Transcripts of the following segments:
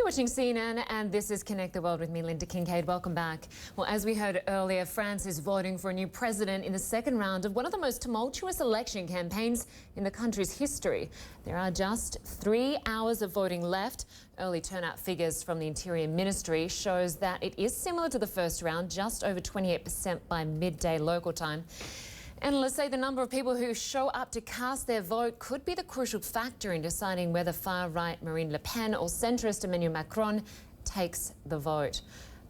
You're watching CNN and this is Connect the World with me, Lynda Kinkade. Welcome back. Well, as we heard earlier, France is voting for a new president in the second round of one of the most tumultuous election campaigns in the country's history. There are just 3 hours of voting left. Early turnout figures from the Interior Ministry shows that it is similar to the first round, just over 28% by midday local time. Analysts say the number of people who show up to cast their vote could be the crucial factor in deciding whether far-right Marine Le Pen or centrist Emmanuel Macron takes the vote.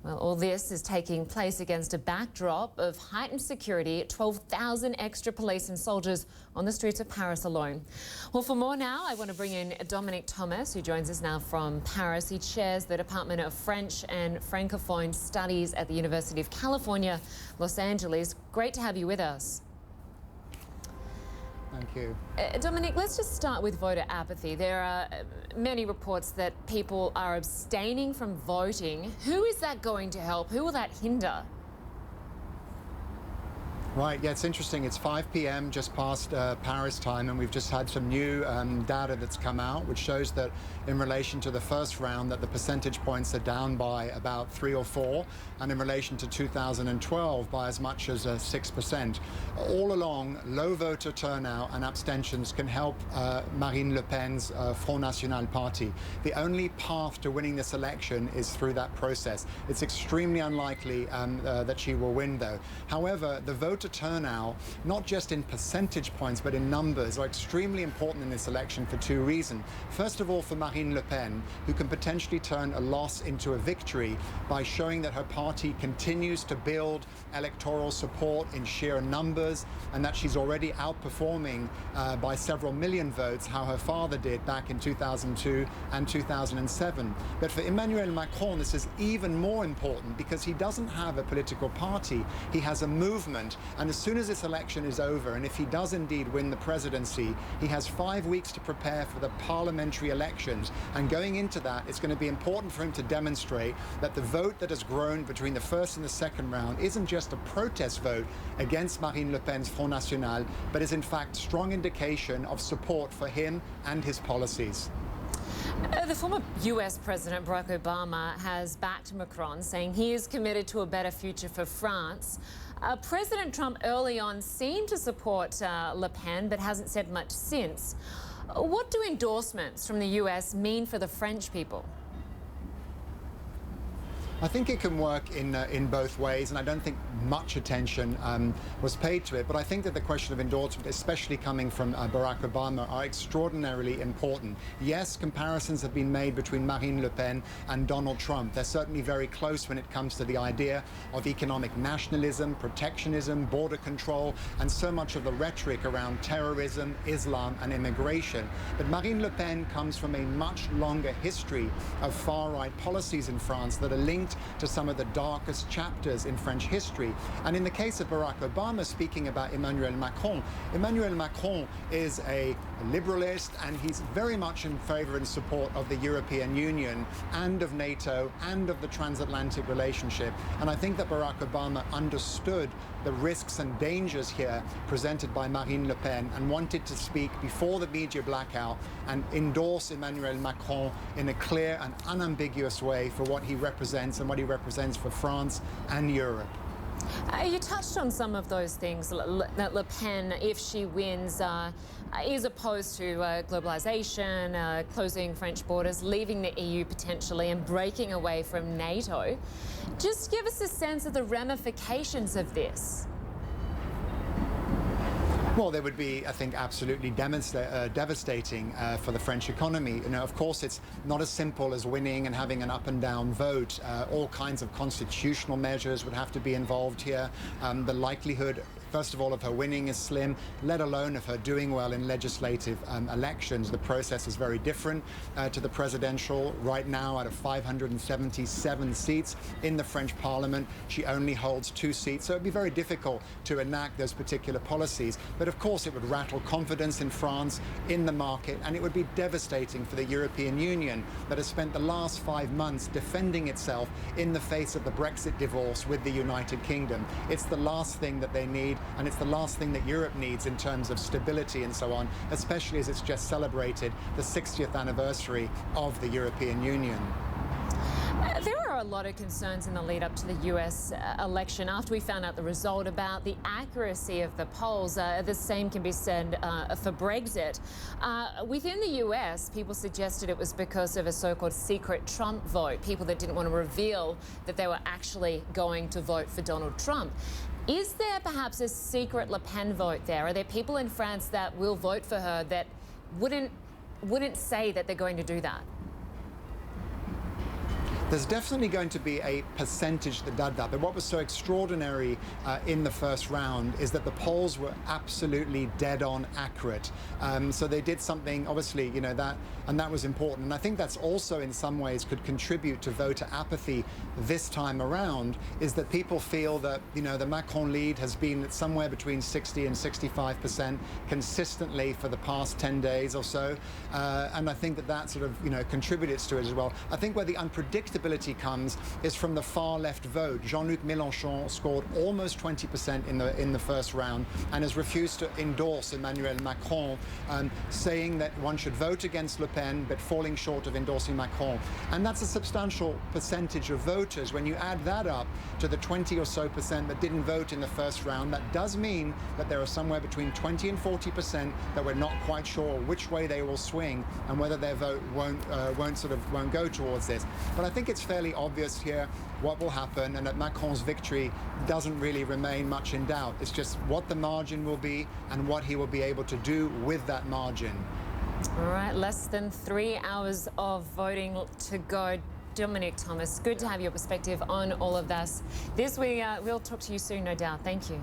Well, all this is taking place against a backdrop of heightened security, 12,000 extra police and soldiers on the streets of Paris alone. Well, for more now, I want to bring in Dominic Thomas, who joins us now from Paris. He chairs the Department of French and Francophone Studies at the University of California, Los Angeles. Great to have you with us. Thank you. Dominic, let's just start with voter apathy. There are many reports that people are abstaining from voting. Who is that going to help? Who will that hinder? Right, yeah, it's interesting. It's 5 p.m. just past Paris time, and we've just had some new data that's come out, which shows that in relation to the first round, that the percentage points are down by about 3 or 4, and in relation to 2012 by as much as 6%. All along, low voter turnout and abstentions can help Marine Le Pen's Front National party. The only path to winning this election is through that process. It's extremely unlikely that she will win, though. However, the voter turnout, not just in percentage points but in numbers, are extremely important in this election for 2 reasons. First of all, for Marine Le Pen, who can potentially turn a loss into a victory by showing that her party continues to build electoral support in sheer numbers, and that she's already outperforming by several million votes how her father did back in 2002 and 2007. But for Emmanuel Macron, this is even more important because he doesn't have a political party. He has a movement. And as soon as this election is over, and if he does indeed win the presidency, he has 5 weeks to prepare for the parliamentary elections. And going into that, it's going to be important for him to demonstrate that the vote that has grown between the first and the second round isn't just a protest vote against Marine Le Pen's Front National, but is in fact strong indication of support for him and his policies. The former US President Barack Obama has backed Macron, saying he is committed to a better future for France. President Trump early on seemed to support Le Pen, but hasn't said much since. What do endorsements from the US mean for the French people? I think it can work in both ways, and I don't think much attention was paid to it. But I think that the question of endorsement, especially coming from Barack Obama, are extraordinarily important. Yes, comparisons have been made between Marine Le Pen and Donald Trump. They're certainly very close when it comes to the idea of economic nationalism, protectionism, border control, and so much of the rhetoric around terrorism, Islam, and immigration. But Marine Le Pen comes from a much longer history of far-right policies in France that are linked to some of the darkest chapters in French history. And in the case of Barack Obama, speaking about Emmanuel Macron is a liberalist, and he's very much in favor and support of the European Union and of NATO and of the transatlantic relationship. And I think that Barack Obama understood the risks and dangers here presented by Marine Le Pen and wanted to speak before the media blackout and endorse Emmanuel Macron in a clear and unambiguous way for what he represents and what he represents for France and Europe. You touched on some of those things. That Le Pen, if she wins, is opposed to globalization, closing French borders, leaving the EU potentially, and breaking away from NATO. Just give us a sense of the ramifications of this. Well, they would be, I think, absolutely devastating for the French economy. You know, of course, it's not as simple as winning and having an up and down vote. All kinds of constitutional measures would have to be involved here. The likelihood, first of all, of her winning is slim, let alone of her doing well in legislative elections. The process is very different to the presidential. Right now, out of 577 seats in the French Parliament, she only holds 2 seats. So it'd be very difficult to enact those particular policies. But of course, it would rattle confidence in France, in the market, and it would be devastating for the European Union that has spent the last 5 months defending itself in the face of the Brexit divorce with the United Kingdom. It's the last thing that they need, and it's the last thing that Europe needs in terms of stability and so on, especially as it's just celebrated the 60th anniversary of the European Union. There are a lot of concerns in the lead up to the US election after we found out the result about the accuracy of the polls. The same can be said for Brexit. Within the US, people suggested it was because of a so-called secret Trump vote, people that didn't want to reveal that they were actually going to vote for Donald Trump. Is there perhaps a secret Le Pen vote there? Are there people in France that will vote for her that wouldn't say that they're going to do that? There's definitely going to be a percentage that did that, but what was so extraordinary in the first round is that the polls were absolutely dead-on accurate. So they did something, obviously, you know, that was important. And I think that's also in some ways could contribute to voter apathy this time around, is that people feel that, you know, the Macron lead has been somewhere between 60 and 65% consistently for the past 10 days or so. And I think that sort of, you know, contributes to it as well. I think where the unpredictability comes is from the far left vote. Jean-Luc Mélenchon scored almost 20% in the first round and has refused to endorse Emmanuel Macron, saying that one should vote against Le Pen but falling short of endorsing Macron. And that's a substantial percentage of voters. When you add that up to the 20 or so percent that didn't vote in the first round, that does mean that there are somewhere between 20 and 40% that we're not quite sure which way they will swing and whether their vote won't go towards this. But I think it's fairly obvious here what will happen, and that Macron's victory doesn't really remain much in doubt. It's just what the margin will be and what he will be able to do with that margin. All right, less than 3 hours of voting to go. Dominic Thomas, good to have your perspective on all of this. We'll talk to you soon, no doubt. Thank you.